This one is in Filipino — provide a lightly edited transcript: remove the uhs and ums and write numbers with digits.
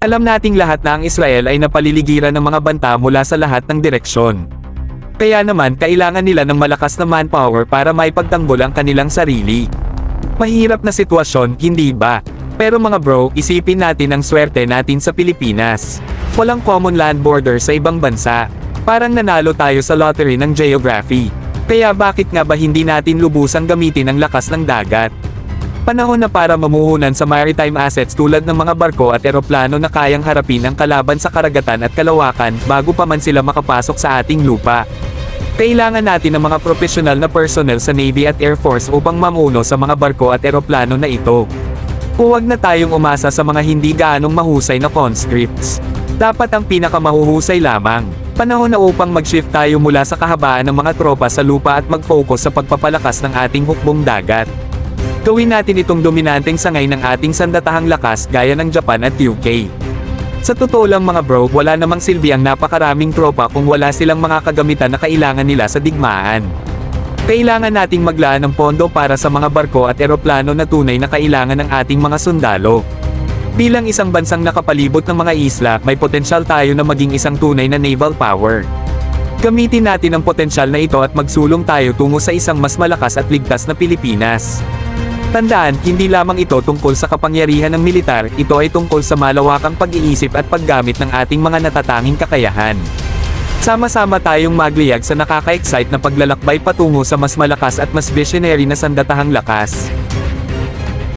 Alam nating lahat na ang Israel ay napaliligiran ng mga banta mula sa lahat ng direksyon. Kaya naman kailangan nila ng malakas na manpower para maipagtanggol ang kanilang sarili. Mahirap na sitwasyon, hindi ba? Pero mga bro, isipin natin ang swerte natin sa Pilipinas. Walang common land border sa ibang bansa. Parang nanalo tayo sa lottery ng geography. Kaya bakit nga ba hindi natin lubusang gamitin ang lakas ng dagat? Panahon na para mamuhunan sa maritime assets tulad ng mga barko at eroplano na kayang harapin ang kalaban sa karagatan at kalawakan bago pa man sila makapasok sa ating lupa. Kailangan natin ng mga profesional na personnel sa Navy at Air Force upang mamuno sa mga barko at eroplano na ito. Huwag na tayong umasa sa mga hindi gaanong mahusay na conscripts. Dapat ang pinakamahuhusay lamang. Panahon na upang mag-shift tayo mula sa kahabaan ng mga tropa sa lupa at mag-focus sa pagpapalakas ng ating hukbong dagat. Gawin natin itong dominanteng sangay ng ating sandatahang lakas gaya ng Japan at UK. Sa totoo lang mga bro, wala namang silbi ang napakaraming tropa kung wala silang mga kagamitan na kailangan nila sa digmaan. Kailangan nating maglaan ng pondo para sa mga barko at eroplano na tunay na kailangan ng ating mga sundalo. Bilang isang bansang nakapalibot ng mga isla, may potensyal tayo na maging isang tunay na naval power. Gamitin natin ang potensyal na ito at magsulong tayo tungo sa isang mas malakas at ligtas na Pilipinas. Tandaan, hindi lamang ito tungkol sa kapangyarihan ng militar, ito ay tungkol sa malawakang pag-iisip at paggamit ng ating mga natatanging kakayahan. Sama-sama tayong magliyag sa nakaka-excite na paglalakbay patungo sa mas malakas at mas visionary na sandatahang lakas.